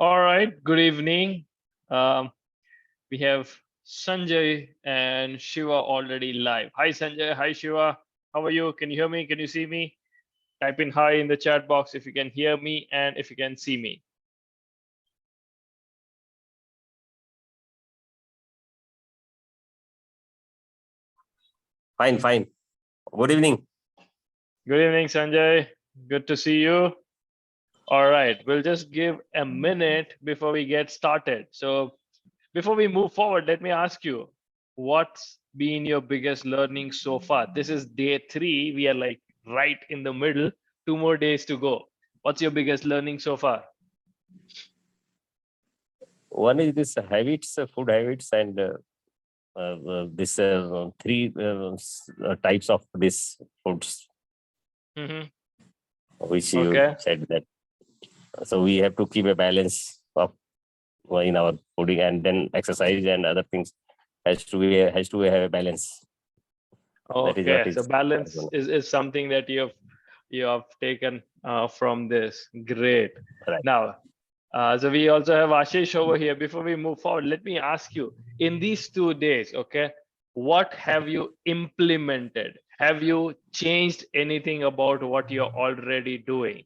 All right, good evening. Um, we have Sanjay and Shiva already live. Hi, Sanjay. Hi, Shiva. How are you? Can you hear me? Can you see me? Type in hi in the chat box if you can hear me and if you can see me. Fine, fine. Good evening. Good evening, Sanjay. Good to see you. All right, we'll just give a minute before we get started. So, before we move forward, let me ask you, what's been your biggest learning so far? This is day 3. We are like right in the middle. 2 more days to go. What's your biggest learning so far? One is this habits, food habits, and this three types of this foods, Hmm. which you Okay. said that. So we have to keep a balance of in our fooding, and then exercise and other things has to have a balance. That is what Okay. So is. balance is something that you have taken from this. Great. Right. Now, so we also have Ashish over here. Before we move forward, let me ask you, in these 2 days, okay, what have you implemented? Have you changed anything about what you're already doing?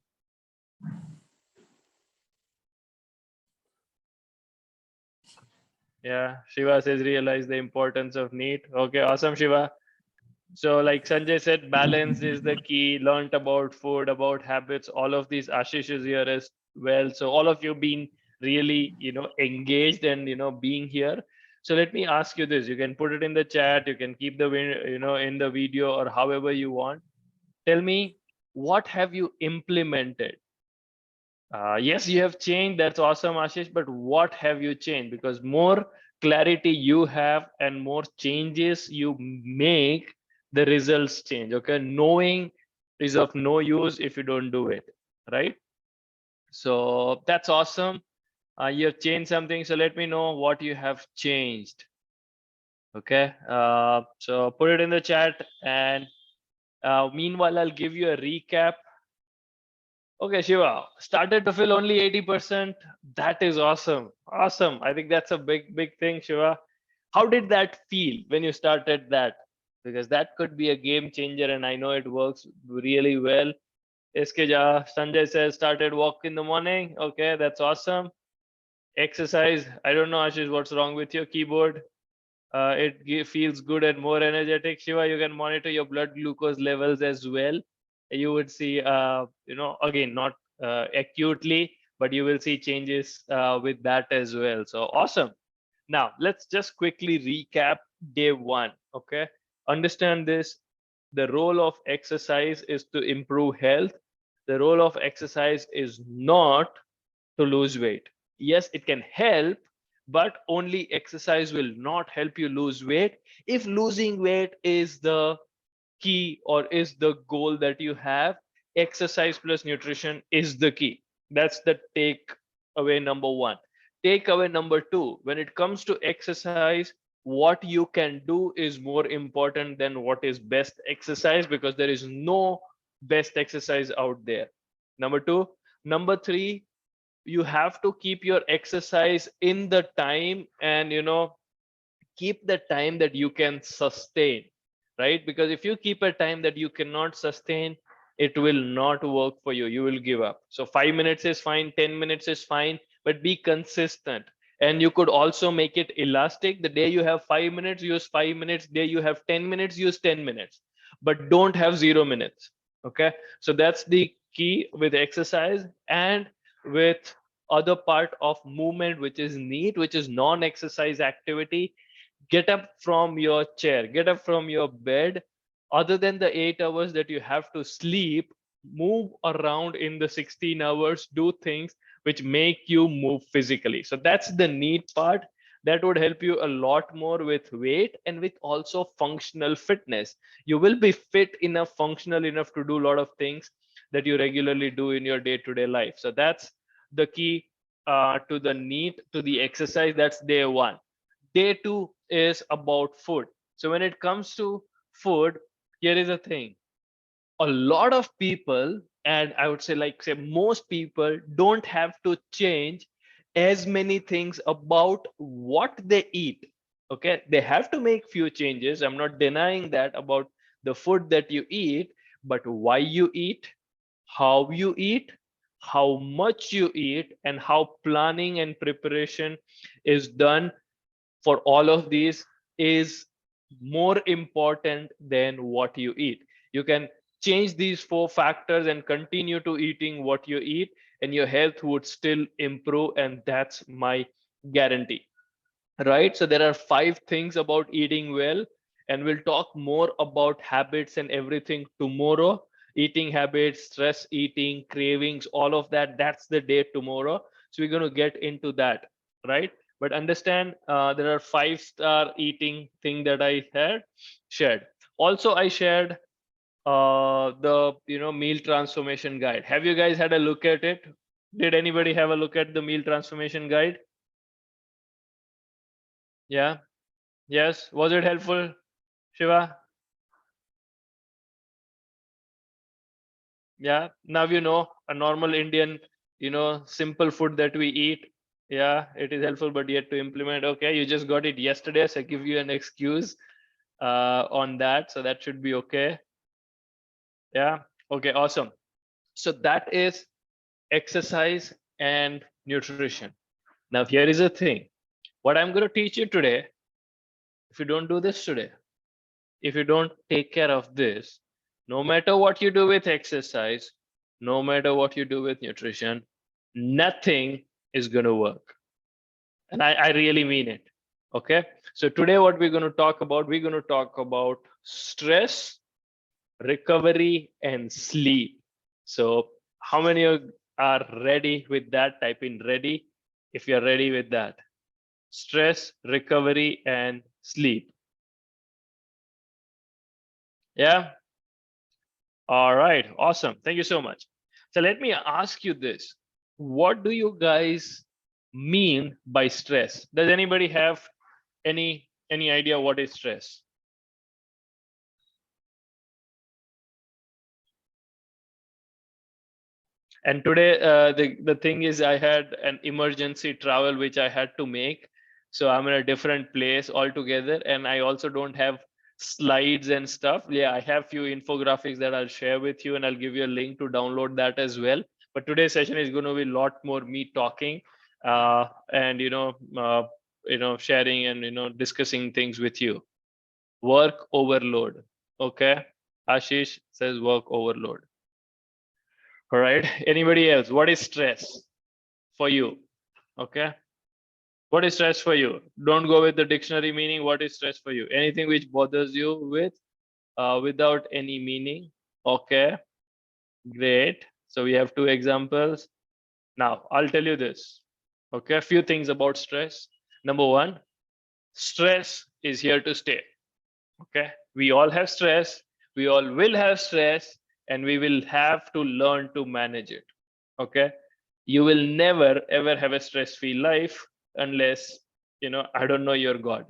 Yeah, Shiva says realize the importance of NEAT. Okay, awesome, Shiva. So, like Sanjay said, balance is the key. Learned about food, about habits, all of these. Ashish is here as well. So, all of you been really, engaged and being here. So, let me ask you this. You can put it in the chat. You can keep the in the video or however you want. Tell me, what have you implemented? Yes, you have changed. That's awesome, Ashish. But what have you changed? Because more clarity you have and more changes you make, the results change. Okay. Knowing is of no use if you don't do it. Right. So that's awesome. You have changed something. So let me know what you have changed. Okay. So put it in the chat. And meanwhile, I'll give you a recap. Okay, Shiva, started to fill only 80%. That is awesome. Awesome. I think that's a big, big thing, Shiva. How did that feel when you started that? Because that could be a game changer, and I know it works really well. SK Sanjay says started walk in the morning. Okay, that's awesome. Exercise. I don't know, Ashish, what's wrong with your keyboard? It feels good and more energetic. Shiva, you can monitor your blood glucose levels as well. You would see, again, not acutely, but you will see changes with that as well. So awesome. Now, let's just quickly recap day 1. Okay. Understand this. The role of exercise is to improve health. The role of exercise is not to lose weight. Yes, it can help, but only exercise will not help you lose weight. If losing weight is the key or is the goal that you have, exercise plus nutrition is the key. That's the take away number 1. Take away number 2, when it comes to exercise, what you can do is more important than what is best exercise, because there is no best exercise out there. Number 2. Number 3, you have to keep your exercise in the time, and keep the time that you can sustain, right? Because if you keep a time that you cannot sustain, it will not work for you. You will give up. So 5 minutes is fine, 10 minutes is fine, but be consistent. And you could also make it elastic. The day you have 5 minutes, use 5 minutes. Day you have 10 minutes, use 10 minutes, but don't have 0 minutes. Okay, so that's the key with exercise. And with other part of movement, which is NEAT, which is non-exercise activity, get up from your chair, get up from your bed. Other than the 8 hours that you have to sleep, move around in the 16 hours, do things which make you move physically. So that's the NEAT part. That would help you a lot more with weight and with also functional fitness. You will be fit enough, functional enough to do a lot of things that you regularly do in your day-to-day life. So that's the key to the NEAT, to the exercise. That's day 1. Day 2 is about food. So when it comes to food, here is a thing. A lot of people, and I would say, like, say, most people don't have to change as many things about what they eat. Okay, they have to make few changes. I'm not denying that about the food that you eat, but why you eat, how you eat, how much you eat, and how planning and preparation is done for all of these is more important than what you eat. You can change these four factors and continue to eating what you eat, and your health would still improve, and that's my guarantee. Right? So there are 5 things about eating well, and we'll talk more about habits and everything tomorrow. Eating habits, stress eating, cravings, all of that. That's the day tomorrow. So we're going to get into that, right? But understand, there are 5-star eating thing that I had shared. Also, I shared the meal transformation guide. Have you guys had a look at it? Did anybody have a look at the meal transformation guide? Yeah. Yes. Was it helpful, Shiva? Yeah. Now you know a normal Indian, simple food that we eat. Yeah, it is helpful, but yet to implement. Okay, you just got it yesterday, so I give you an excuse on that. So that should be okay. Yeah. Okay. Awesome. So that is exercise and nutrition. Now here is the thing. What I'm going to teach you today, if you don't do this today, if you don't take care of this, no matter what you do with exercise, no matter what you do with nutrition, nothing is going to work. And I really mean it. Okay. So today, what we're going to talk about stress, recovery, and sleep. So, how many of you are ready with that? Type in ready if you're ready with that. Stress, recovery, and sleep. Yeah. All right, awesome. Thank you so much. So let me ask you this. What do you guys mean by stress? Does anybody have any idea what is stress? And today, the thing is, I had an emergency travel which I had to make. So I'm in a different place altogether, and I also don't have slides and stuff. Yeah, I have few infographics that I'll share with you, and I'll give you a link to download that as well. But today's session is going to be a lot more me talking, and sharing and discussing things with you. Work overload. Okay, Ashish says work overload. All right. Anybody else? What is stress for you? Okay. What is stress for you? Don't go with the dictionary meaning. What is stress for you? Anything which bothers you without any meaning. Okay. Great. So we have 2 examples. Now I'll tell you this. Okay. A few things about stress. Number 1, stress is here to stay. Okay. We all have stress. We all will have stress, and we will have to learn to manage it. Okay. You will never ever have a stress-free life unless I don't know your God.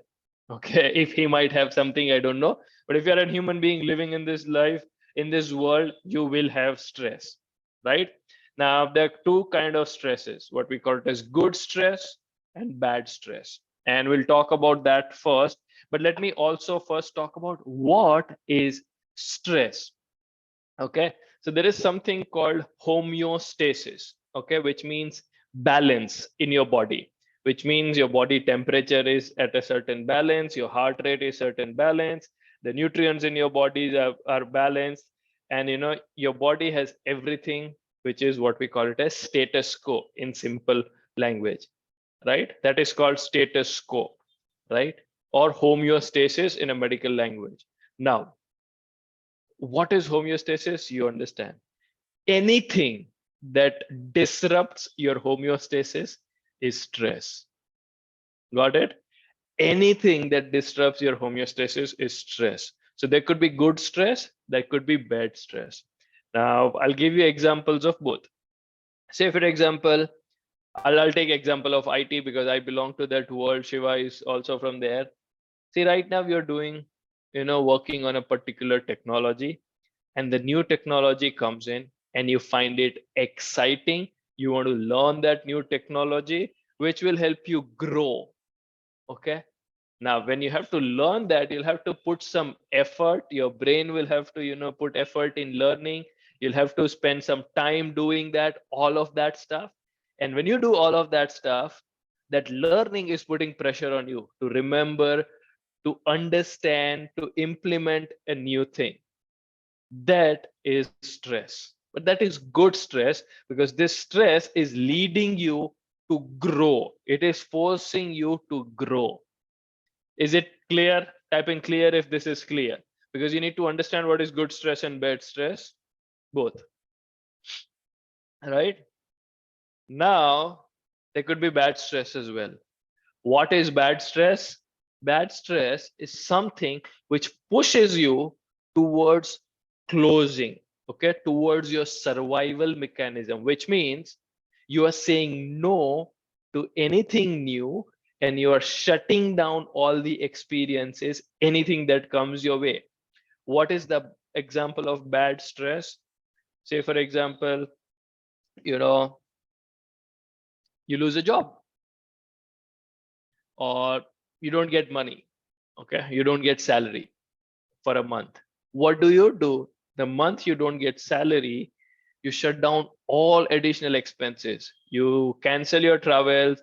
Okay. If he might have something, I don't know, but if you're a human being living in this life, in this world, you will have stress, right? Now there are 2 kind of stresses, what we call it as good stress and bad stress, and we'll talk about that first. But let me also first talk about what is stress. Okay, so there is something called homeostasis, okay, which means balance in your body, which means your body temperature is at a certain balance, your heart rate is certain balance, the nutrients in your body are balanced, and your body has everything, which is what we call it as status quo in simple language, right? That is called status quo, right? Or homeostasis in a medical language. Now, what is homeostasis? You understand. Anything that disrupts your homeostasis is stress. Got it? Anything that disrupts your homeostasis is stress. So there could be good stress, there could be bad stress. Now, I'll give you examples of both. Say, for example, I'll take example of IT because I belong to that world. Shiva is also from there. See, right now you're doing, working on a particular technology, and the new technology comes in and you find it exciting. You want to learn that new technology, which will help you grow. Okay. Now, when you have to learn that, you'll have to put some effort. Your brain will have to, put effort in learning. You'll have to spend some time doing that, all of that stuff. And when you do all of that stuff, that learning is putting pressure on you to remember, to understand, to implement a new thing. That is stress. But that is good stress, because this stress is leading you to grow. It is forcing you to grow. Is it clear? Type in clear if this is clear, because you need to understand what is good stress and bad stress, both. Right? Now, there could be bad stress as well. What is bad stress? Bad stress is something which pushes you towards closing, okay, towards your survival mechanism, which means you are saying no to anything new, and you are shutting down all the experiences, anything that comes your way. What is the example of bad stress? Say, for example, you know, you lose a job, or you don't get money, okay, you don't get salary for a month. What do? The month you don't get salary, you shut down all additional expenses. You cancel your travels.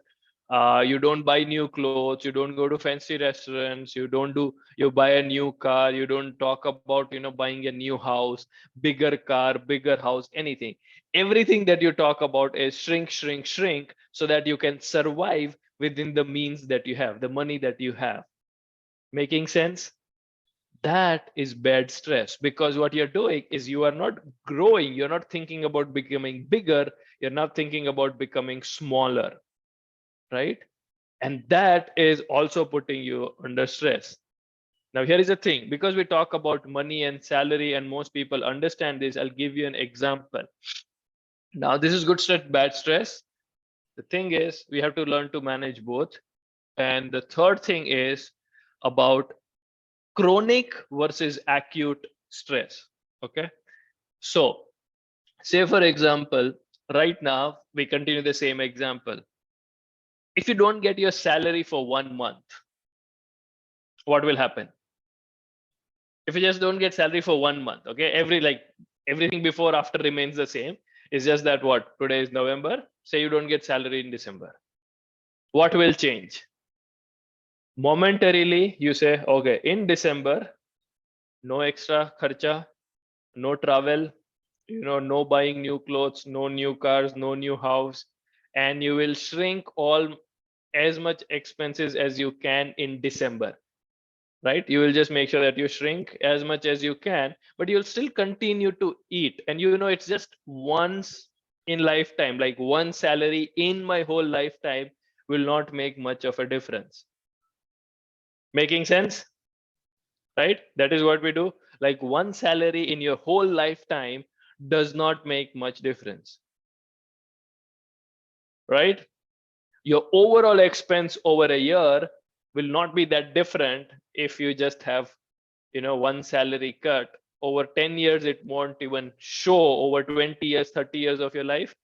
You don't buy new clothes. You don't go to fancy restaurants. You buy a new car. You don't talk about, buying a new house, bigger car, bigger house, anything. Everything that you talk about is shrink, shrink, shrink, so that you can survive within the means that you have, the money that you have. Making sense? That is bad stress, because what you're doing is you are not growing. You're not thinking about becoming bigger. You're not thinking about becoming smaller, right? And that is also putting you under stress. Now, here is the thing, because we talk about money and salary, and most people understand this, I'll give you an example. Now, this is good stress, bad stress. The thing is, we have to learn to manage both. And the third thing is about chronic versus acute stress. Okay. So, say for example, right now, we continue the same example. If you don't get your salary for 1 month, what will happen? If you just don't get salary for 1 month, okay, everything before, after remains the same. It's just that what? Today is November. Say you don't get salary in December. What will change? Momentarily, you say, okay, in December, no extra kharcha, no travel, no buying new clothes, no new cars, no new house, and you will shrink all as much expenses as you can in December, right? You will just make sure that you shrink as much as you can, but you'll still continue to eat. And it's just once in lifetime, like one salary in my whole lifetime will not make much of a difference. Making sense? Right? That is what we do. Like one salary in your whole lifetime does not make much difference, right? Your overall expense over a year will not be that different if you just have, one salary cut. Over 10 years, it won't even show. Over 20 years, 30 years of your life,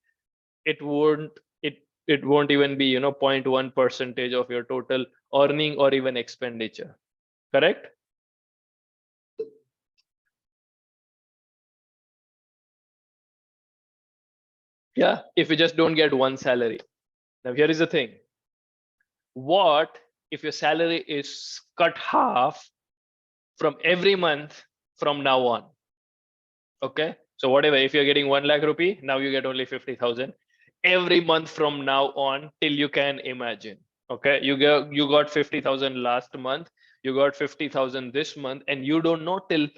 it won't even be, 0.1% of your total earning or even expenditure. Correct? Yeah, if you just don't get one salary. Now, here is the thing. What if your salary is cut half from every month from now on? Okay. So whatever, if you're getting 1 lakh rupee, now you get only 50,000 every month from now on till you can imagine. Okay. You got 50,000 last month, you got 50,000 this month, and you don't know till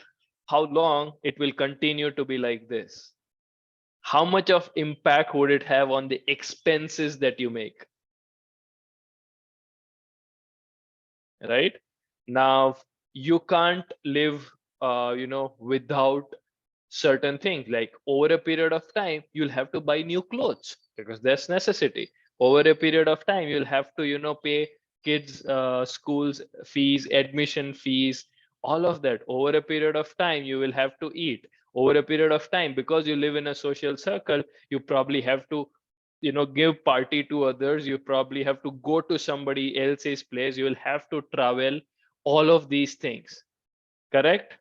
how long it will continue to be like this. How much of impact would it have on the expenses that you make? Right now, you can't live without certain things. Like over a period of time, you'll have to buy new clothes because that's necessity. Over a period of time, you'll have to pay kids schools fees, admission fees, all of that. Over a period of time, you will have to eat. Over a period of time, because you live in a social circle, you probably have to give party to others, you probably have to go to somebody else's place, you will have to travel, all of these things, correct?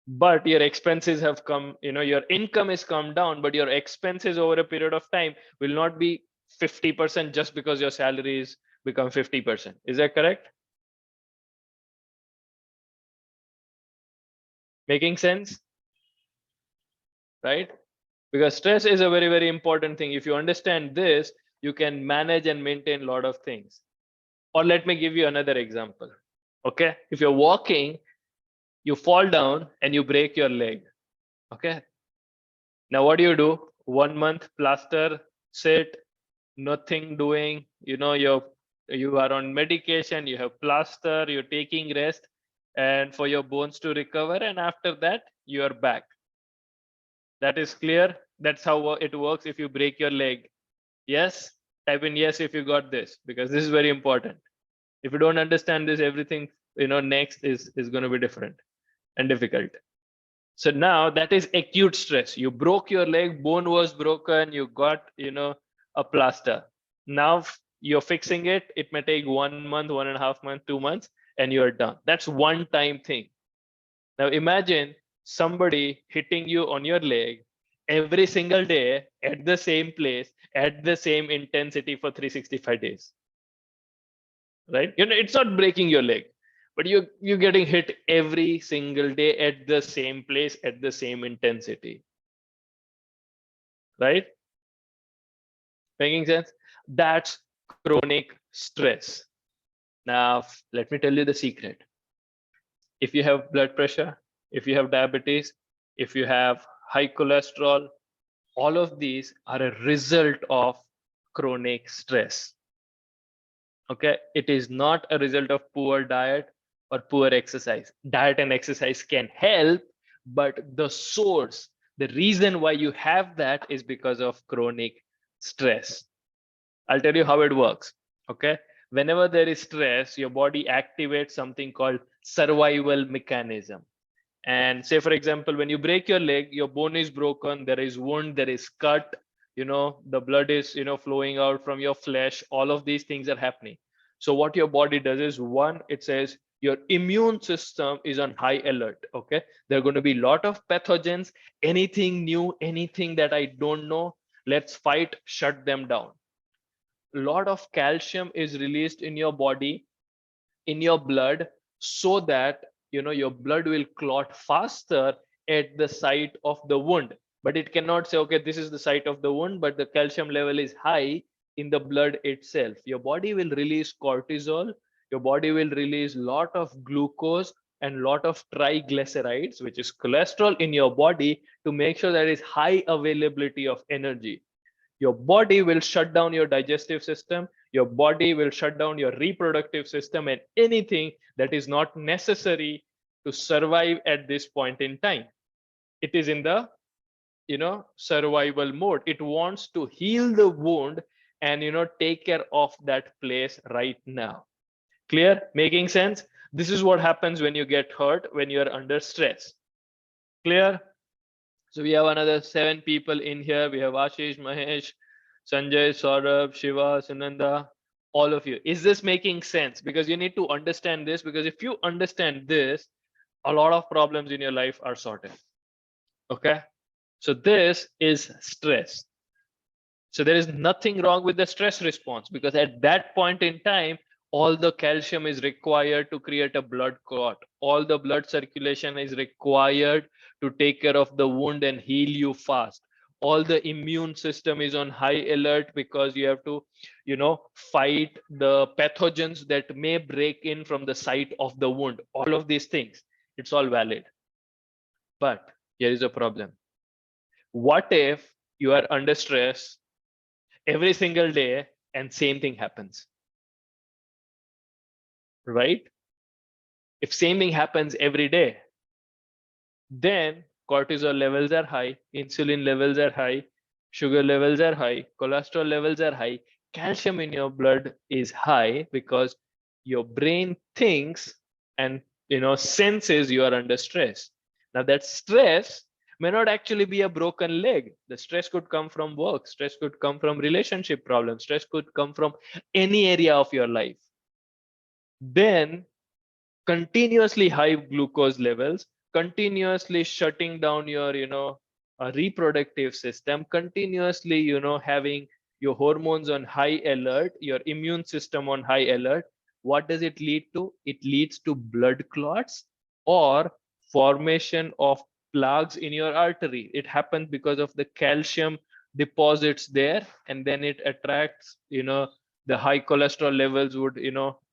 But your expenses have come, your income has come down, but your expenses over a period of time will not be 50% just because your salaries become 50%. Is that correct? Making sense? Right? Because stress is a very, very important thing. If you understand this, you can manage and maintain a lot of things. Or let me give you another example. Okay, if you're walking, you fall down and you break your leg. Okay, now what do? 1 month plaster, sit, nothing doing. You are on medication, you have plaster, you're taking rest, and for your bones to recover, and after that you are back. That is clear. That's how it works if you break your leg. Yes, type in yes if you got this, because this is very important. If you don't understand this, everything next is going to be different and difficult. So now that is acute stress. You broke your leg, bone was broken, you got a plaster. Now you're fixing it. It may take 1 month, 1.5 months, 2 months, and you're done. That's one time thing. Now imagine somebody hitting you on your leg every single day at the same place at the same intensity for 365 days. Right? It's not breaking your leg, but you're getting hit every single day at the same place at the same intensity. Right? Making sense? That's chronic stress. Now let me tell you the secret. If you have blood pressure, if you have diabetes, if you have high cholesterol, all of these are a result of chronic stress. Okay, it is not a result of poor diet or poor exercise. Diet and exercise can help, but the source, the reason why you have that is because of chronic stress. I'll tell you how it works. Okay, whenever there is stress, your body activates something called survival mechanism. And say, for example, when you break your leg, your bone is broken, there is wound, there is cut, the blood is flowing out from your flesh, all of these things are happening. So what your body does is, one, it says your immune system is on high alert. Okay, there are going to be a lot of pathogens, anything new, anything that I don't know, let's fight, shut them down. A lot of calcium is released in your body, in your blood, so that your blood will clot faster at the site of the wound. But it cannot say, okay, this is the site of the wound, but the calcium level is high in the blood itself. Your body will release cortisol, your body will release lot of glucose and lot of triglycerides, which is cholesterol in your body, to make sure there is high availability of energy. Your body will shut down your digestive system, your body will shut down your reproductive system, and anything that is not necessary to survive at this point in time. It is in the survival mode. It wants to heal the wound and take care of that place right now. Clear? Making sense? This is what happens when you get hurt, when you're under stress. Clear? So we have another 7 people in here. We have Ashish, Mahesh, Sanjay, Saurabh, Shiva, Sunanda, all of you. Is this making sense? Because you need to understand this, because if you understand this, a lot of problems in your life are sorted. Okay? So this is stress. So there is nothing wrong with the stress response, because at that point in time, all the calcium is required to create a blood clot. All the blood circulation is required to take care of the wound and heal you fast. All the immune system is on high alert, because you have to fight the pathogens that may break in from the site of the wound. All of these things, it's all valid. But here is a problem. What if you are under stress every single day and same thing happens? Right? If same thing happens every day, then cortisol levels are high, insulin levels are high, sugar levels are high, cholesterol levels are high, calcium in your blood is high, because your brain thinks and senses you are under stress. Now that stress may not actually be a broken leg. The stress could come from work, stress could come from relationship problems, stress could come from any area of your life. Then continuously high glucose levels, continuously shutting down your reproductive system, continuously having your hormones on high alert, your immune system on high alert, what does it lead to? It leads to blood clots or formation of plugs in your artery. It happens because of the calcium deposits there, and then it attracts the high cholesterol levels would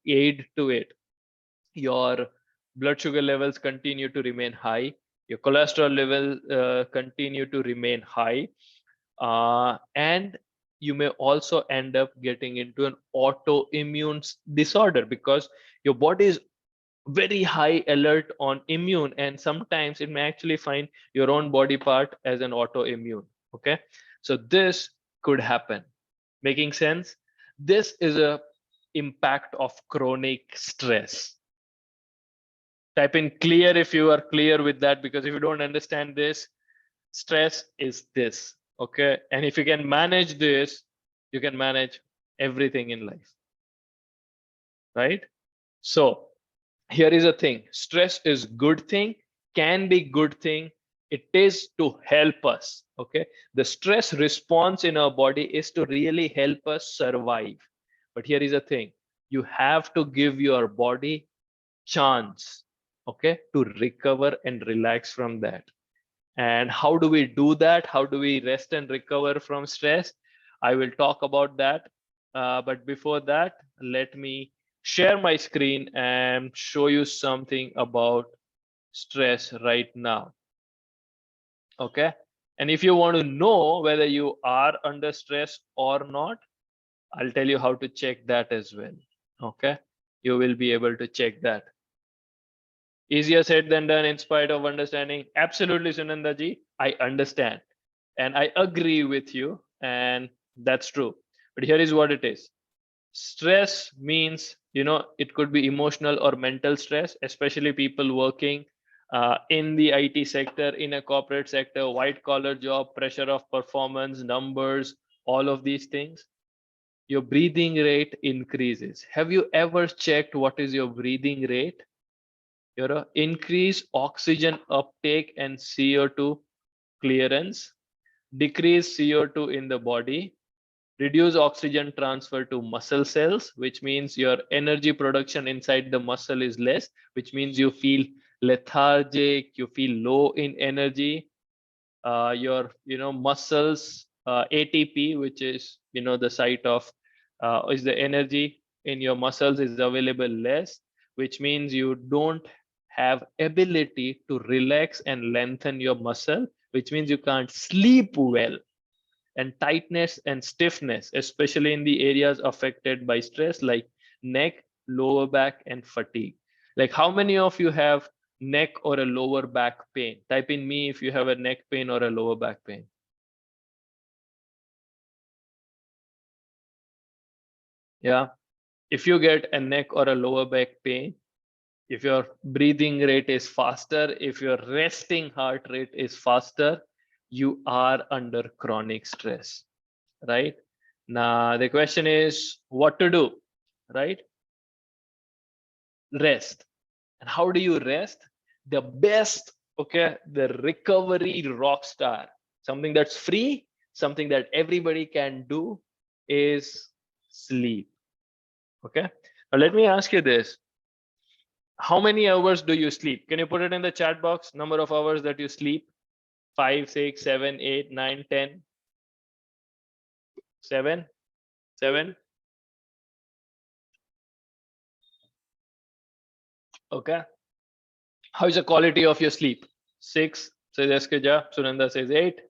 aid to it. Your blood sugar levels continue to remain high, your cholesterol level continue to remain high, and you may also end up getting into an autoimmune disorder because your body is very high alert on immune, and sometimes it may actually find your own body part as an autoimmune. Okay, so this could happen. Making sense? This is a impact of chronic stress. Type in clear if you are clear with that, because if you don't understand this, stress is this. Okay, and if you can manage this, you can manage everything in life, right? So here is a thing: stress is good thing, can be good thing. It is to help us. Okay, the stress response in our body is to really help us survive. But here is a thing: you have to give your body chance, okay, to recover and relax from that. And how do we do that? How do we rest and recover from stress? I will talk about that. But before that, let me share my screen and show you something about stress right now. Okay. And if you want to know whether you are under stress or not, I'll tell you how to check that as well. Okay. You will be able to check that. Easier said than done in spite of understanding. Absolutely, Sunandaji, I understand. And I agree with you. And that's true. But here is what it is. Stress means, it could be emotional or mental stress, especially people working in the IT sector, in a corporate sector, white collar job, pressure of performance, numbers, all of these things. Your breathing rate increases. Have you ever checked what is your breathing rate? Increase oxygen uptake and CO2 clearance, decrease CO2 in the body, reduce oxygen transfer to muscle cells, which means your energy production inside the muscle is less, which means you feel lethargic, you feel low in energy. Your muscles ATP, which is the site of is the energy in your muscles, is available less, which means you don't have ability to relax and lengthen your muscle, which means you can't sleep well. And tightness and stiffness, especially in the areas affected by stress like neck, lower back, and fatigue. Like, how many of you have neck or a lower back pain? Type in me if you have a neck pain or a lower back pain. Yeah, if you get a neck or a lower back pain, if your breathing rate is faster, if your resting heart rate is faster, you are under chronic stress, right? Now the question is what to do, right? Rest. And how do you rest? The best, okay, the recovery rock star, something that's free, something that everybody can do, is sleep. Okay, now let me ask you this: how many hours do you sleep? Can you put it in the chat box? Number of hours that you sleep? 5, 6, 7, 8, 9, 10. 7. Okay, how is the quality of your sleep? 6 says Eskeja. Sunanda says 8.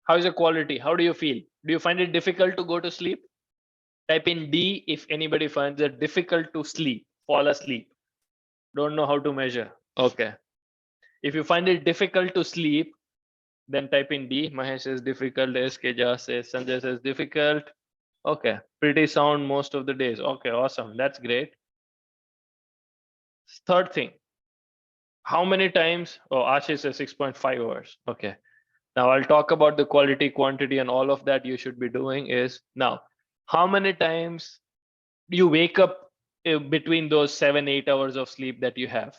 How is the quality? How do you feel? Do you find it difficult to go to sleep? Type in D if anybody finds it difficult to sleep, fall asleep. Don't know how to measure. Okay. If you find it difficult to sleep, then type in D. Mahesh says difficult. Eskeja says, Sanjay says difficult. Okay. Pretty sound most of the days. Okay, awesome. That's great. Third thing, How many times? Oh, Ashish says 6.5 hours. Okay. Now I'll talk about the quality, quantity, and all of that you should be doing is now, how many times you wake up between those 7-8 hours of sleep that you have?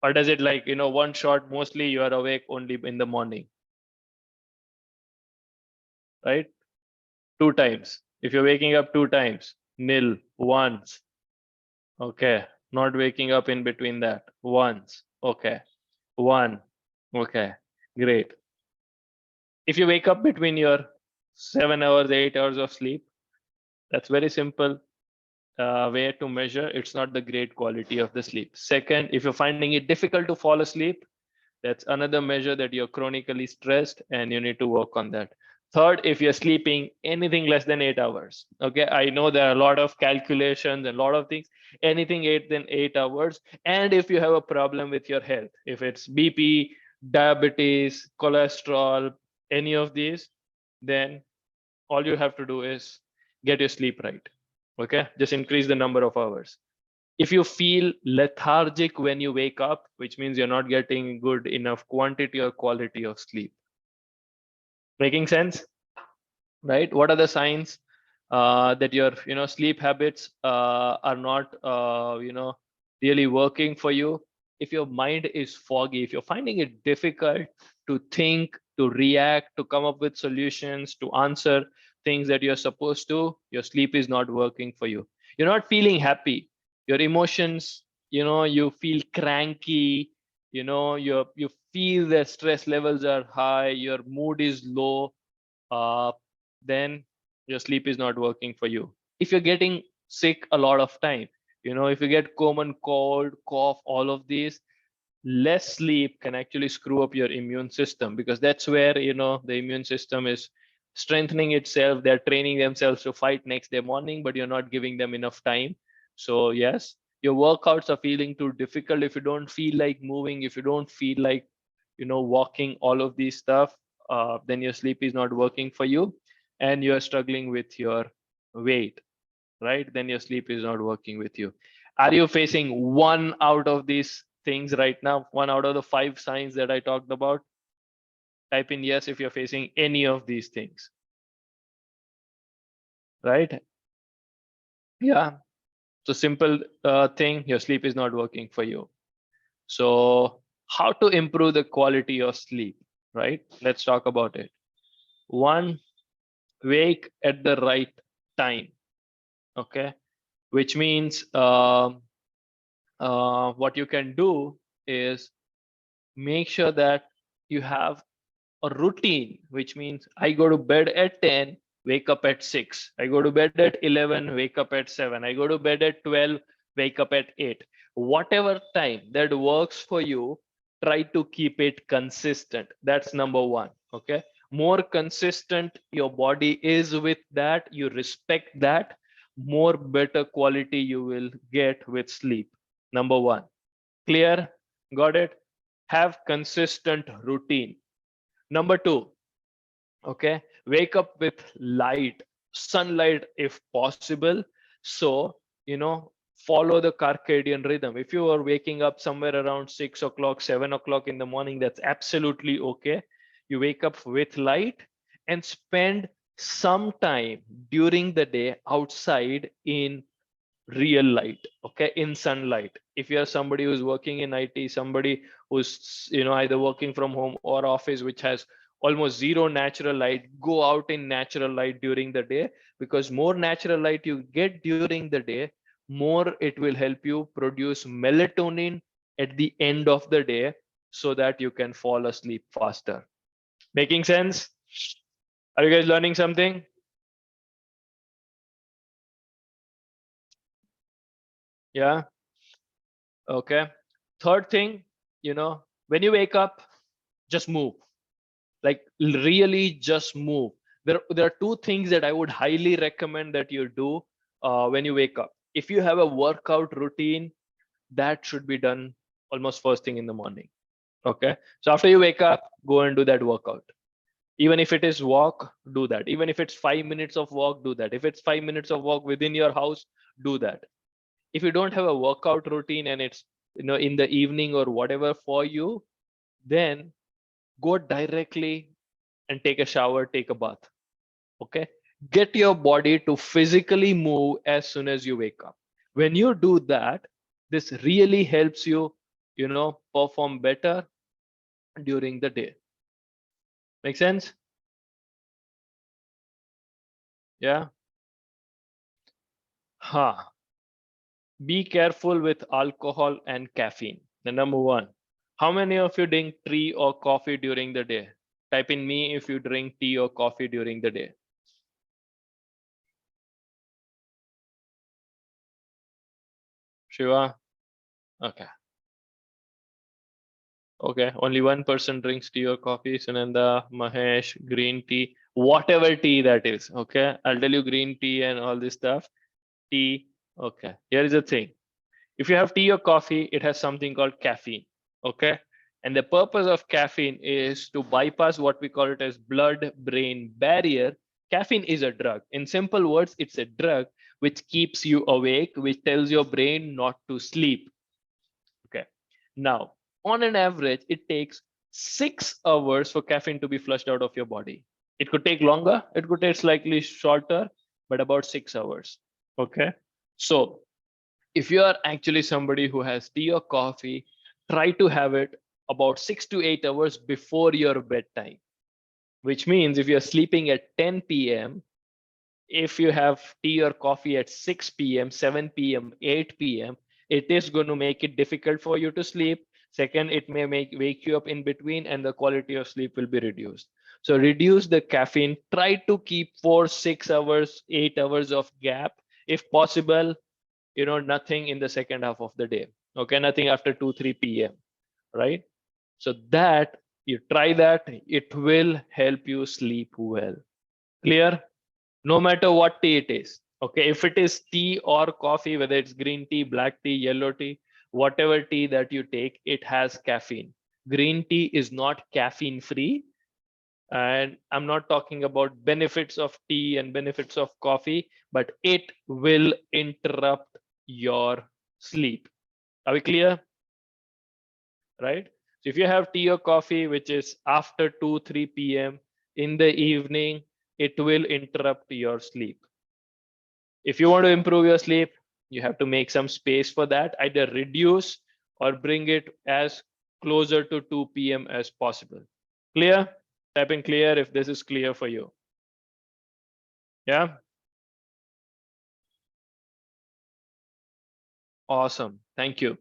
Or does it like, one shot, mostly you are awake only in the morning, right? 2 times. If you're waking up 2 times, nil, once. Okay. Not waking up in between that. Once. Okay. One. Okay. Great. If you wake up between your 7 hours, 8 hours of sleep, that's very simple way to measure. It's not the great quality of the sleep. Second, if you're finding it difficult to fall asleep, that's another measure that you're chronically stressed and you need to work on that. Third, if you're sleeping anything less than 8 hours, okay, I know there are a lot of calculations and a lot of things, anything 8 and if you have a problem with your health, if it's BP, diabetes, cholesterol, any of these, then all you have to do is get your sleep right. Okay, just increase the number of hours. If you feel lethargic when you wake up, which means you're not getting good enough quantity or quality of sleep. Making sense? Right? What are the signs that your sleep habits are not really working for you? If your mind is foggy, if you're finding it difficult to think, to react, to come up with solutions, to answer things that you're supposed to, your sleep is not working for you. You're not feeling happy. Your emotions, you feel cranky, you feel that stress levels are high, your mood is low, uh, then your sleep is not working for you. If you're getting sick a lot of time, if you get common cold, cough, all of these, less sleep can actually screw up your immune system, because that's where the immune system is strengthening itself. They're training themselves to fight next day morning, but you're not giving them enough time. So yes, your workouts are feeling too difficult. If you don't feel like moving, if you don't feel like walking, all of these stuff, then your sleep is not working for you and you're struggling with your weight, right? Then your sleep is not working with you. Are you facing one out of these things right now? One out of the 5 signs that I talked about? Type in yes if you're facing any of these things, right? Yeah. So simple thing, your sleep is not working for you. So how to improve the quality of sleep, right? Let's talk about it. One, wake at the right time. Okay, which means what you can do is make sure that you have a routine, which means I go to bed at 10, wake up at 6. I go to bed at 11, wake up at 7. I go to bed at 12, wake up at 8. Whatever time that works for you, try to keep it consistent. That's number one. Okay. More consistent your body is with that, you respect that, more better quality you will get with sleep. Number one. Clear? Got it? Have consistent routine. Number two, okay, wake up with light, sunlight if possible. So, follow the circadian rhythm. If you are waking up somewhere around 6 o'clock, 7 o'clock in the morning, that's absolutely okay. You wake up with light and spend some time during the day outside in real light, okay, in sunlight. If you're somebody who's working in IT, somebody who's either working from home or office which has almost zero natural light, go out in natural light during the day, because more natural light you get during the day, more it will help you produce melatonin at the end of the day, so that you can fall asleep faster. Making sense? Are you guys learning something? Yeah. Okay. Third thing, when you wake up, just move. Like really just move. There are two things that I would highly recommend that you do when you wake up. If you have a workout routine, that should be done almost first thing in the morning. Okay. So after you wake up, go and do that workout. Even if it is walk, do that. Even if it's 5 minutes of walk, do that. If it's 5 minutes of walk within your house, do that. If you don't have a workout routine and it's in the evening or whatever for you, then go directly and take a shower, take a bath. Okay, get your body to physically move as soon as you wake up. When you do that, this really helps you, perform better during the day. Make sense? Yeah. Ha. Be careful with alcohol and caffeine. The number one. How many of you drink tea or coffee during the day? Type in me if you drink tea or coffee during the day. Shiva? Okay. Okay. Only one person drinks tea or coffee. Sunanda, Mahesh, green tea, whatever tea that is. Okay. I'll tell you green tea and all this stuff. Tea. Okay. Here is the thing. If you have tea or coffee, it has something called caffeine. Okay. And the purpose of caffeine is to bypass what we call it as blood-brain barrier. Caffeine is a drug. In simple words, it's a drug which keeps you awake, which tells your brain not to sleep. Okay. Now, on an average, it takes 6 hours for caffeine to be flushed out of your body. It could take longer, it could take slightly shorter, but about 6 hours. Okay. So if you are actually somebody who has tea or coffee, try to have it about 6 to 8 hours before your bedtime, which means if you're sleeping at 10 p.m., if you have tea or coffee at 6 p.m., 7 p.m., 8 p.m., it is going to make it difficult for you to sleep. Second, it may wake you up in between and the quality of sleep will be reduced. So reduce the caffeine. Try to keep 4, 6 hours, 8 hours of gap. If possible, nothing in the second half of the day. Okay, nothing after 2, 3 p.m. Right? So that you try that, it will help you sleep well. Clear? No matter what tea it is. Okay, if it is tea or coffee, whether it's green tea, black tea, yellow tea, whatever tea that you take, it has caffeine. Green tea is not caffeine free. And I'm not talking about benefits of tea and benefits of coffee, but it will interrupt your sleep. Are we clear? Right? So if you have tea or coffee, which is after 2, 3 p.m. in the evening, it will interrupt your sleep. If you want to improve your sleep, you have to make some space for that, either reduce or bring it as closer to 2 p.m. as possible. Clear? Type in clear if this is clear for you. Yeah. Awesome. Thank you.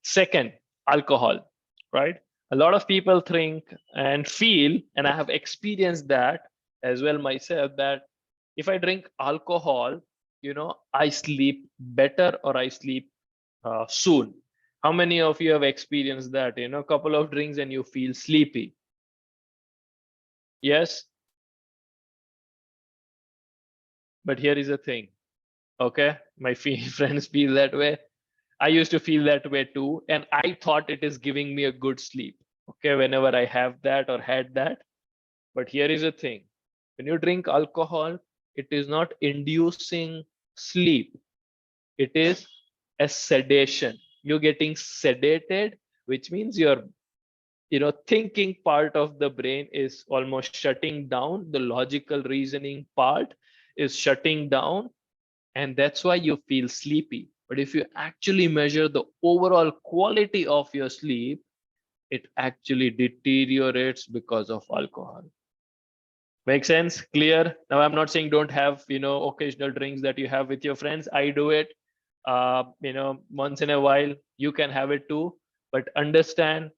Second, alcohol, right? A lot of people think and feel, and I have experienced that as well myself, that if I drink alcohol, I sleep better or I sleep soon. How many of you have experienced that? A couple of drinks and you feel sleepy. Yes. But here is the thing. Okay. My friends feel that way. I used to feel that way too. And I thought it is giving me a good sleep. Okay. Whenever I have that or had that. But here is the thing. When you drink alcohol, it is not inducing sleep. It is a sedation. You're getting sedated, which means your thinking part of the brain is almost shutting down. The logical reasoning part is shutting down, and that's why you feel sleepy. But if you actually measure the overall quality of your sleep, it actually deteriorates because of alcohol. Make sense? Clear? Now, I'm not saying don't have, occasional drinks that you have with your friends. I do it, once in a while. You can have it too, but understand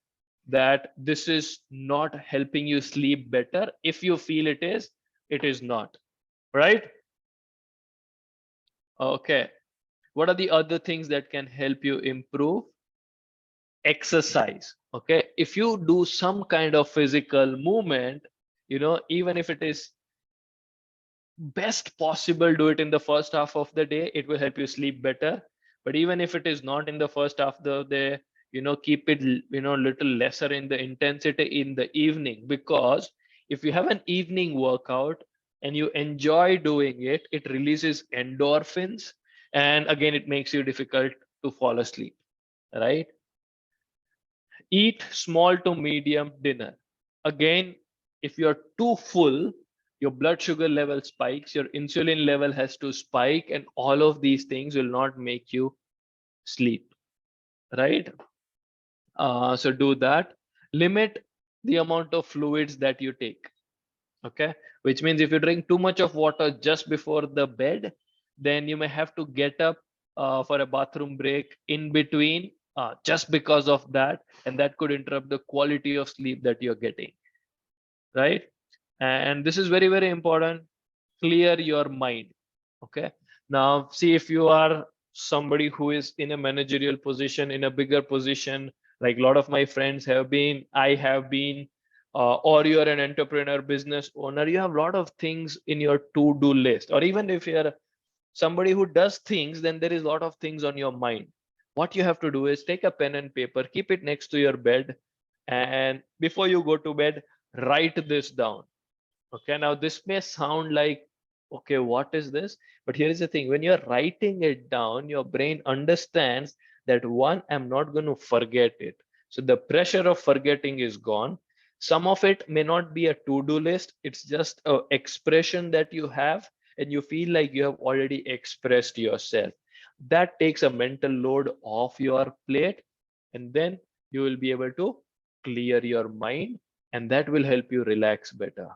that this is not helping you sleep better. If you feel it is not, right? Okay. What are the other things that can help you improve? Exercise. Okay. If you do some kind of physical movement, even if it is best possible, do it in the first half of the day, it will help you sleep better. But even if it is not in the first half of the day, keep it little lesser in the intensity in the evening, because if you have an evening workout and you enjoy doing it, it releases endorphins, and again it makes you difficult to fall asleep, right? Eat small to medium dinner. Again, if you're too full, your blood sugar level spikes, your insulin level has to spike, and all of these things will not make you sleep, right? So do that. Limit the amount of fluids that you take. Okay, which means if you drink too much of water just before the bed, then you may have to get up for a bathroom break in between, just because of that, and that could interrupt the quality of sleep that you're getting, right? And this is very, very important. Clear your mind. Okay, now see, if you are somebody who is in a managerial position, in a bigger position, like a lot of my friends have been, I have been, or you're an entrepreneur, business owner, you have a lot of things in your to-do list. Or even if you're somebody who does things, then there is a lot of things on your mind. What you have to do is take a pen and paper, keep it next to your bed, and before you go to bed, write this down. Okay, now this may sound like, okay, what is this? But here is the thing, when you're writing it down, your brain understands that one, I'm not going to forget it. So the pressure of forgetting is gone. Some of it may not be a to-do list, it's just an expression that you have, and you feel like you have already expressed yourself. That takes a mental load off your plate, and then you will be able to clear your mind, and that will help you relax better.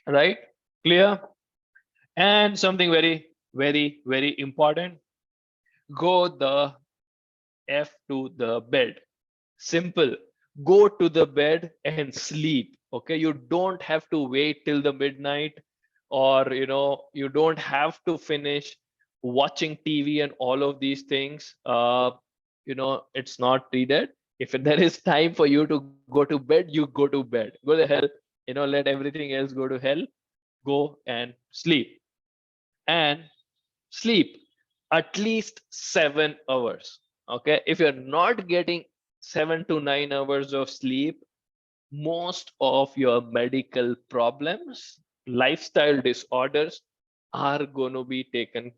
Right? Clear? And something very, very, very important, go the F to the bed. Simple. Go to the bed and sleep. Okay, you don't have to wait till the midnight, or you don't have to finish watching TV and all of these things. It's not needed. If there is time for you to go to bed, you go to bed. Go to hell. Let everything else go to hell. Go and sleep. And sleep at least 7 hours. Okay, if you're not getting 7 to 9 hours of sleep, most of your medical problems, lifestyle disorders, are going to be taken,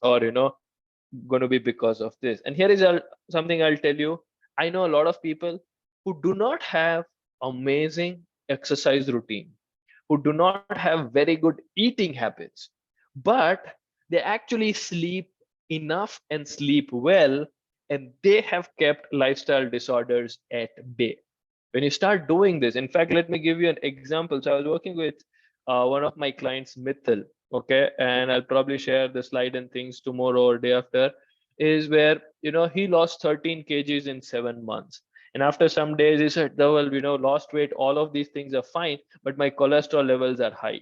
or going to be because of this. And here is something I'll tell you. I know a lot of people who do not have amazing exercise routine, who do not have very good eating habits, but they actually sleep enough and sleep well, and they have kept lifestyle disorders at bay. When you start doing this, in fact, let me give you an example. So I was working with one of my clients, Mithil, okay, and I'll probably share the slide and things tomorrow or day after, is where he lost 13 kgs in 7 months. And after some days, he said, "Oh, well, lost weight, all of these things are fine, but my cholesterol levels are high."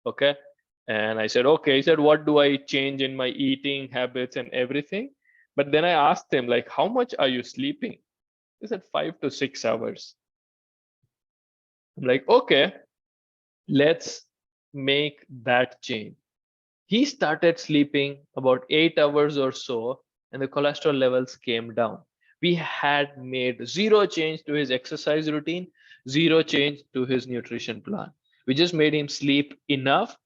Okay. And I said, "Okay." He said, "What do I change in my eating habits and everything?" But then I asked him, like, "How much are you sleeping?" He said, 5 to 6 hours. I'm like, "Okay, let's make that change." He started sleeping about 8 hours or so, and the cholesterol levels came down. We had made zero change to his exercise routine, zero change to his nutrition plan. We just made him sleep enough,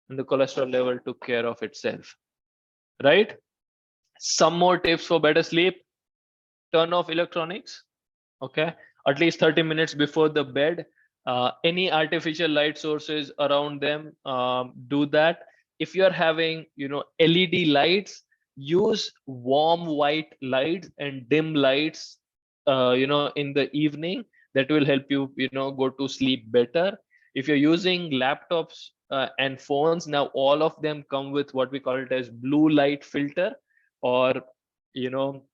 and the cholesterol level took care of itself. Right? Some more tips for better sleep: turn off electronics. Okay, at least 30 minutes before the bed. Any artificial light sources around them, do that. If you're having LED lights, use warm white lights and dim lights in the evening. That will help you go to sleep better. If you're using laptops and phones, now all of them come with what we call it as blue light filter, or you know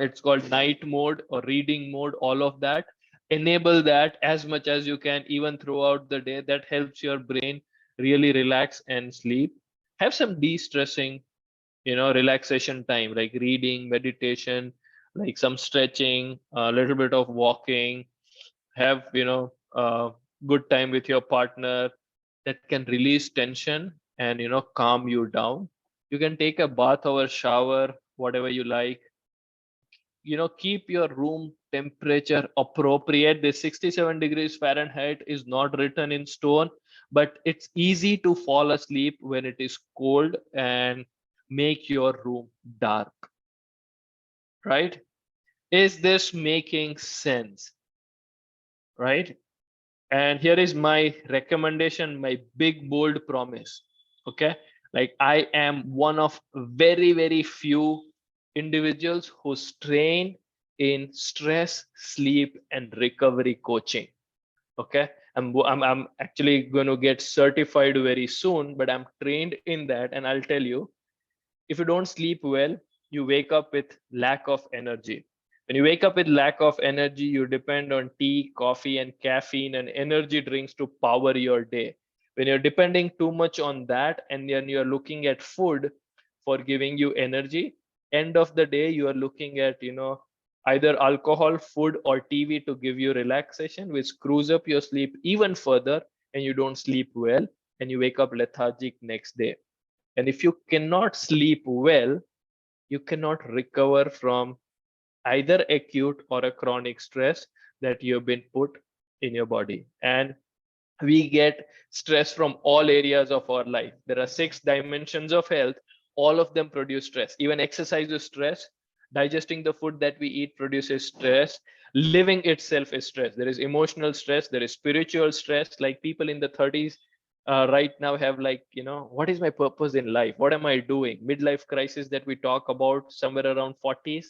it's called night mode or reading mode. All of that, enable that as much as you can, even throughout the day. That helps your brain really relax and sleep. Have some de-stressing relaxation time, like reading, meditation, like some stretching, a little bit of walking. Have good time with your partner. That can release tension and calm you down. You can take a bath or a shower, whatever you like. Keep your room temperature appropriate. The 67 degrees Fahrenheit is not written in stone, but it's easy to fall asleep when it is cold. And make your room dark, right? Is this making sense? Right? And here is my recommendation, my big bold promise. Okay, like I am one of very, very few individuals who's trained in stress, sleep, and recovery coaching. Okay, I'm actually going to get certified very soon, but I'm trained in that. And I'll tell you, if you don't sleep well, you wake up with lack of energy. When you wake up with lack of energy, you depend on tea, coffee, and caffeine and energy drinks to power your day. When you're depending too much on that, and then you're looking at food for giving you energy, end of the day you are looking at, either alcohol, food, or TV to give you relaxation, which screws up your sleep even further, and you don't sleep well, and you wake up lethargic next day. And if you cannot sleep well, you cannot recover from either acute or a chronic stress that you've been put in your body. And we get stress from all areas of our life. There are 6 dimensions of health. All of them produce stress. Even exercise is stress. Digesting the food that we eat produces stress. Living itself is stress. There is emotional stress. There is spiritual stress. Like people in the 30s right now have, like, what is my purpose in life? What am I doing? Midlife crisis that we talk about somewhere around 40s.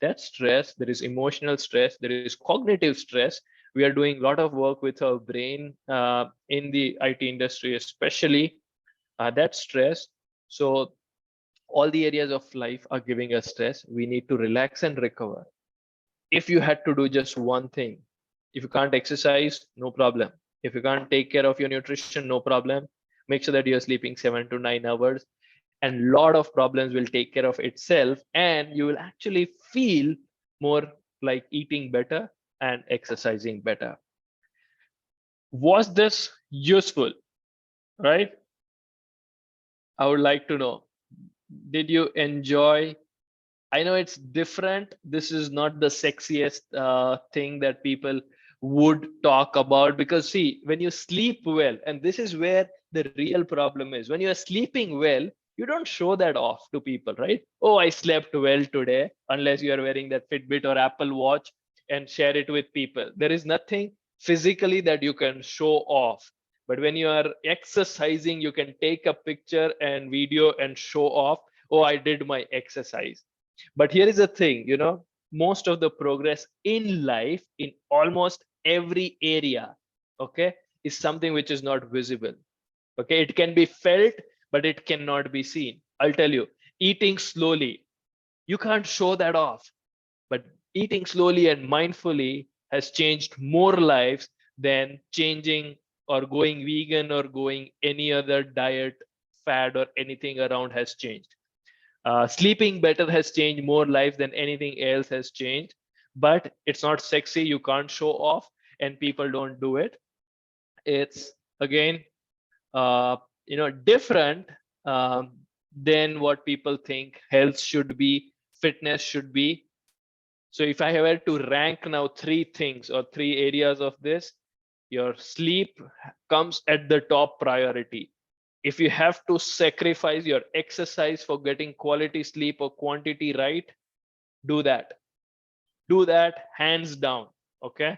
That's stress. There is emotional stress. There is cognitive stress. We are doing a lot of work with our brain in the IT industry, especially. That's stress. So all the areas of life are giving us stress. We need to relax and recover. If you had to do just one thing, if you can't exercise, no problem. If you can't take care of your nutrition, no problem. Make sure that you're sleeping 7 to 9 hours, and lot of problems will take care of itself, and you will actually feel more like eating better and exercising better. Was this useful? Right? I would like to know, did you enjoy? I know it's different. This is not the sexiest thing that people would talk about, because see, when you sleep well, and this is where the real problem is, when you are sleeping well, you don't show that off to people, right? Oh, I slept well today, unless you are wearing that Fitbit or Apple Watch and share it with people. There is nothing physically that you can show off. But when you are exercising, you can take a picture and video and show off, oh, I did my exercise. But here is the thing, most of the progress in life, in almost every area, okay, is something which is not visible. Okay, it can be felt, but it cannot be seen. I'll tell you, eating slowly, you can't show that off. But eating slowly and mindfully has changed more lives than changing or going vegan or going any other diet fad or anything around has changed. Sleeping better has changed more lives than anything else has changed, but it's not sexy. You can't show off, and people don't do it. It's again, different than what people think health should be, fitness should be. So if I were to rank now 3 things or 3 areas of this, your sleep comes at the top priority. If you have to sacrifice your exercise for getting quality sleep or quantity right, do that. Do that hands down. Okay,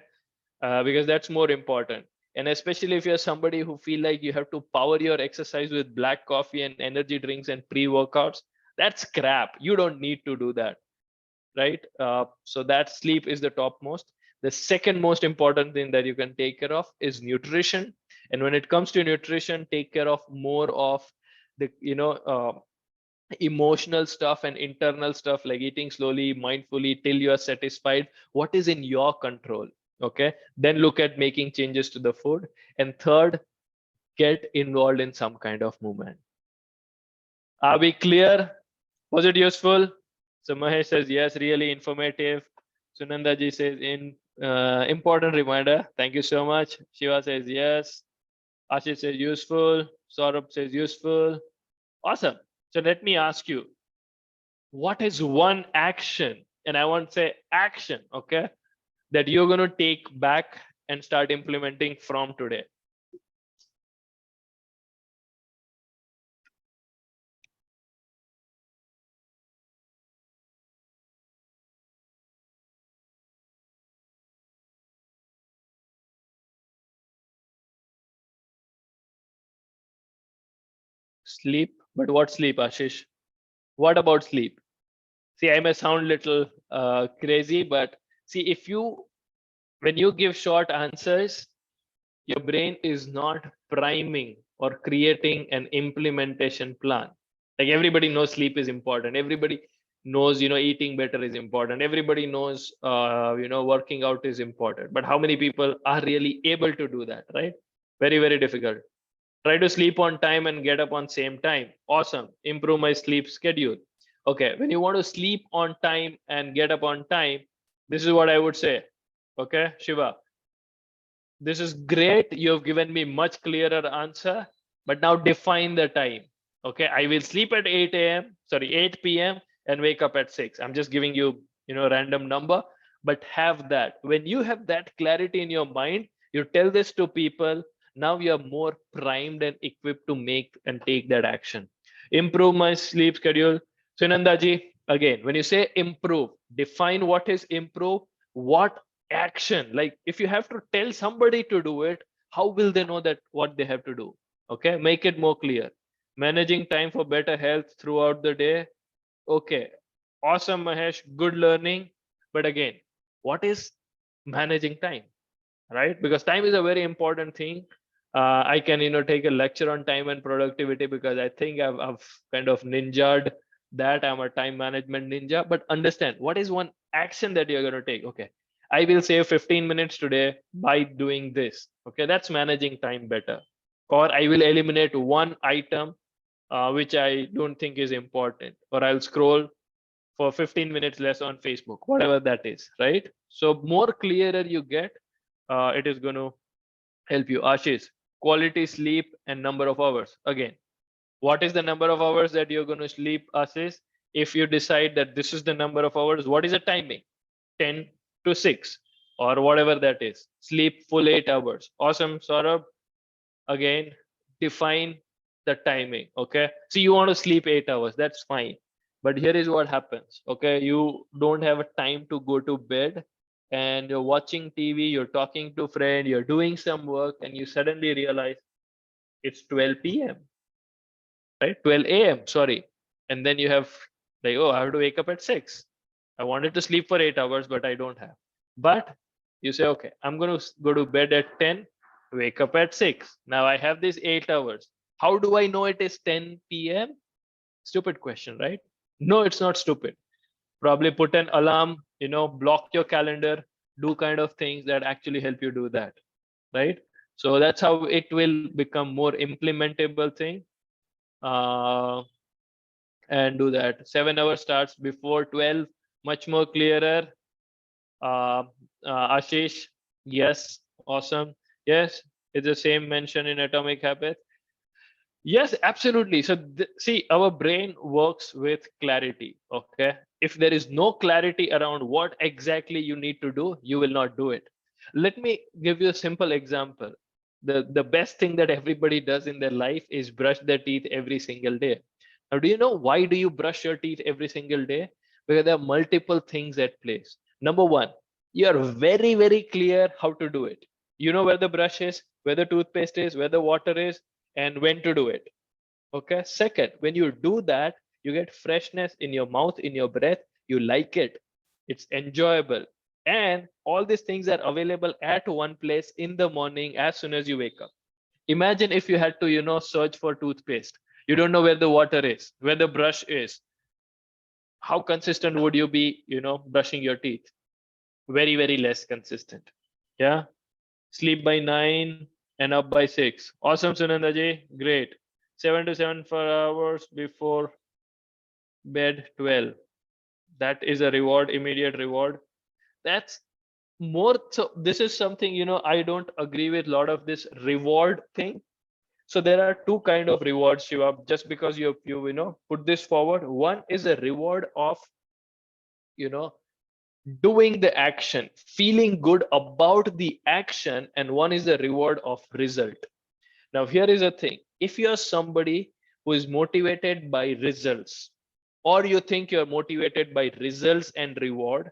because that's more important. And especially if you're somebody who feel like you have to power your exercise with black coffee and energy drinks and pre-workouts, that's crap. You don't need to do that, right? So that sleep is the topmost. The second most important thing that you can take care of is nutrition. And when it comes to nutrition, take care of more of the emotional stuff and internal stuff, like eating slowly, mindfully, till you are satisfied. What is in your control? Okay, then look at making changes to the food. And third, get involved in some kind of movement. Are we clear? Was it useful? So Mahesh says yes, really informative. Sunanda ji says in important reminder. Thank you so much. Shiva says yes. Ashish says useful. Saurabh says useful. Awesome. So let me ask you, what is one action, and I want to say action, okay, that you're going to take back and start implementing from today? Sleep, but what sleep, Ashish? What about sleep? See, I may sound little crazy, but see, when you give short answers, your brain is not priming or creating an implementation plan. Like everybody knows sleep is important. Everybody knows, eating better is important. Everybody knows, working out is important. But how many people are really able to do that, right? Very, very difficult. Try to sleep on time and get up on same time. Awesome. Improve my sleep schedule. Okay, when you want to sleep on time and get up on time, this is what I would say. Okay, Shiva, this is great. You have given me much clearer answer, but now define the time. Okay, I will sleep at 8 a.m. Sorry, 8 p.m. and wake up at 6. I'm just giving you, random number, but have that. When you have that clarity in your mind, you tell this to people. Now you are more primed and equipped to make and take that action. Improve my sleep schedule. Sunandaji, again, when you say improve, define what is improve, what action. Like if you have to tell somebody to do it, how will they know that what they have to do? Okay, make it more clear. Managing time for better health throughout the day. Okay, awesome, Mahesh, good learning. But again, what is managing time, right? Because time is a very important thing. I can take a lecture on time and productivity, because I think I've kind of ninjaed that. I'm a time management ninja. But understand, what is one action that you're going to take? Okay, I will save 15 minutes today by doing this. Okay, that's managing time better. Or I will eliminate one item which I don't think is important, or I'll scroll for 15 minutes less on Facebook, whatever that is, right? So more clearer you get, it is going to help you. Ashish, quality sleep and number of hours. Again, what is the number of hours that you're going to sleep, Ashish? If you decide that this is the number of hours, what is the timing? 10 to 6 or whatever that is. Sleep full 8 hours. Awesome, Saurabh. Again, define the timing. Okay, so you want to sleep 8 hours, that's fine, but here is what happens. Okay, you don't have a time to go to bed, and you're watching TV, you're talking to friend, you're doing some work, and you suddenly realize it's 12 p.m, right? 12 a.m, sorry. And then you have like, oh, I have to wake up at 6. I wanted to sleep for 8 hours, but I don't have. But you say, okay, I'm going to go to bed at 10, wake up at 6. Now I have these 8 hours. How do I know it is 10 p.m? Stupid question, right? No, it's not stupid. Probably put an alarm, block your calendar, do kind of things that actually help you do that, right? So that's how it will become more implementable thing. And do that. 7 hours starts before 12, much more clearer. Ashish, yes, awesome. Yes, it's the same mention in Atomic Habits. Yes, absolutely. So see, our brain works with clarity. Okay, if there is no clarity around what exactly you need to do, you will not do it. Let me give you a simple example. The best thing that everybody does in their life is brush their teeth every single day. Now, do you know why do you brush your teeth every single day? Because there are multiple things at place. Number one, you are very, very clear how to do it. You know where the brush is, where the toothpaste is, where the water is, and when to do it. Okay. Second, when you do that, you get freshness in your mouth, in your breath. You like it. It's enjoyable. And all these things are available at one place in the morning as soon as you wake up. Imagine if you had to, search for toothpaste. You don't know where the water is, where the brush is. How consistent would you be, brushing your teeth? Very, very less consistent. Yeah. Sleep by 9 and up by 6. Awesome, Sunandaji. Great. 7 to 7 for hours before bed 12. That is a reward, immediate reward. That's more. So this is something, I don't agree with a lot of this reward thing. So there are two kind of rewards, Shiva, just because you put this forward. One is a reward of, doing the action, feeling good about the action, and one is the reward of result. Now, here is a thing. If you're somebody who is motivated by results, or you think you're motivated by results and reward,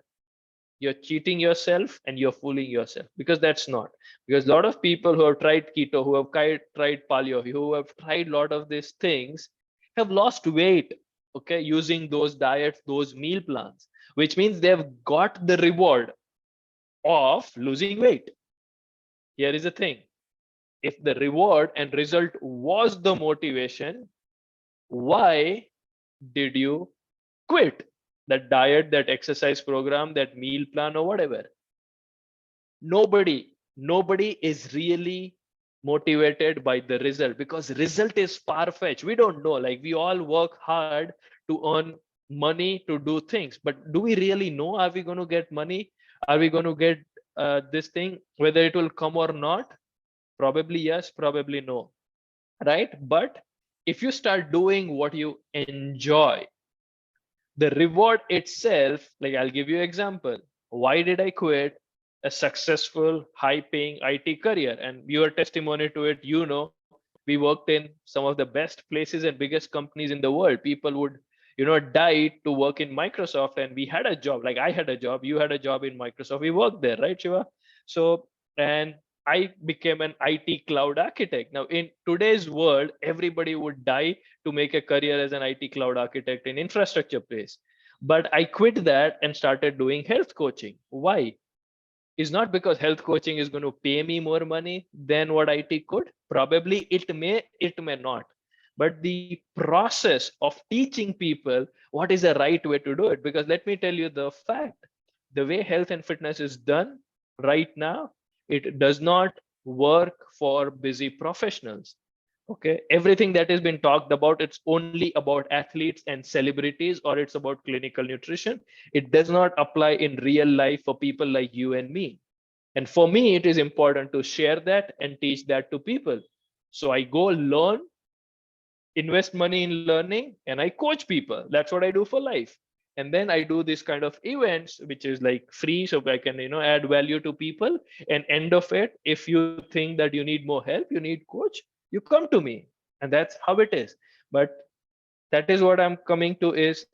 you're cheating yourself and you're fooling yourself, because that's not. Because a lot of people who have tried keto, who have tried paleo, who have tried a lot of these things have lost weight, okay, using those diets, those meal plans, which means they've got the reward of losing weight. Here is the thing. If the reward and result was the motivation, why did you quit that diet, that exercise program, that meal plan, or whatever? Nobody is really motivated by the result, because result is far-fetched. We don't know. Like, we all work hard to earn money to do things, but do we really know? Are we going to get money? Are we going to get this thing, whether it will come or not? Probably yes, probably no, right? But if you start doing what you enjoy, the reward itself, like, I'll give you an example. Why did I quit a successful, high paying IT career? And your testimony to it, we worked in some of the best places and biggest companies in the world. People would, die to work in Microsoft, and we had a job. Like, I had a job, you had a job in Microsoft. We worked there, right, Shiva? So, and I became an IT cloud architect. Now, in today's world, everybody would die to make a career as an IT cloud architect in infrastructure place. But I quit that and started doing health coaching. Why? Is not because health coaching is going to pay me more money than what IT could. Probably it may not. But the process of teaching people what is the right way to do it, because let me tell you the fact, the way health and fitness is done right now, it does not work for busy professionals. Okay, everything that has been talked about, it's only about athletes and celebrities, or it's about clinical nutrition. It does not apply in real life for people like you and me. And for me, it is important to share that and teach that to people. So I go learn, invest money in learning, and I coach people. That's what I do for life. And then I do this kind of events, which is like free, so I can, add value to people. And end of it, if you think that you need more help, you need coach, you come to me. And that's how it is. But that is what I'm coming to, is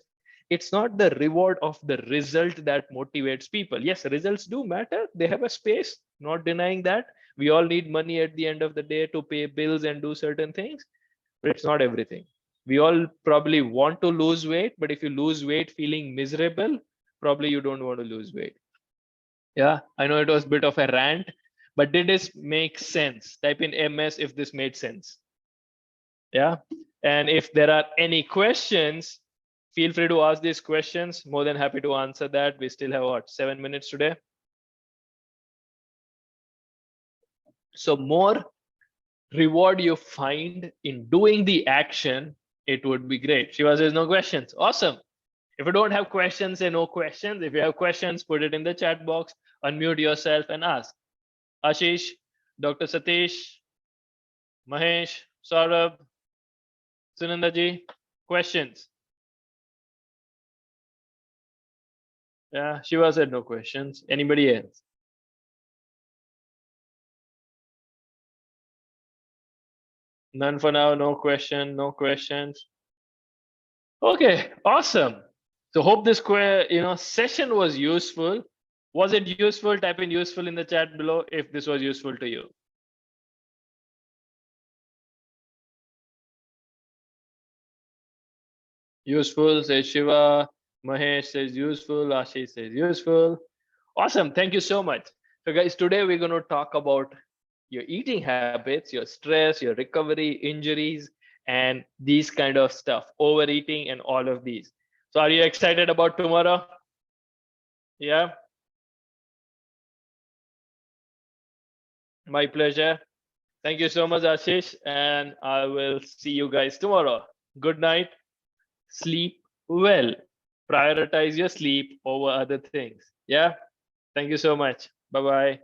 it's not the reward of the result that motivates people. Yes, results do matter. They have a space, not denying that. We all need money at the end of the day to pay bills and do certain things, but it's not everything. We all probably want to lose weight, but if you lose weight feeling miserable, probably you don't want to lose weight. Yeah, I know it was a bit of a rant, but did this make sense? Type in MS if this made sense. Yeah, and if there are any questions, feel free to ask these questions. More than happy to answer that. We still have, what, 7 minutes today? So more reward you find in doing the action, it would be great. Shiva says no questions. Awesome. If you don't have questions, say no questions. If you have questions, put it in the chat box, unmute yourself and ask. Ashish, Dr. Satish, Mahesh, Saurabh, Sunandaji, questions? Yeah, Shiva said no questions. Anybody else? None for now. No question. No questions. Okay, awesome. So hope this session was useful. Was it useful? Type in useful in the chat below if this was useful to you. Useful says Shiva. Mahesh says useful. Ashish says useful. Awesome. Thank you so much. So guys, today we're going to talk about your eating habits, your stress, your recovery, injuries, and these kind of stuff, overeating and all of these. So are you excited about tomorrow? Yeah. My pleasure. Thank you so much, Ashish. And I will see you guys tomorrow. Good night. Sleep well. Prioritize your sleep over other things. Yeah. Thank you so much. Bye-bye.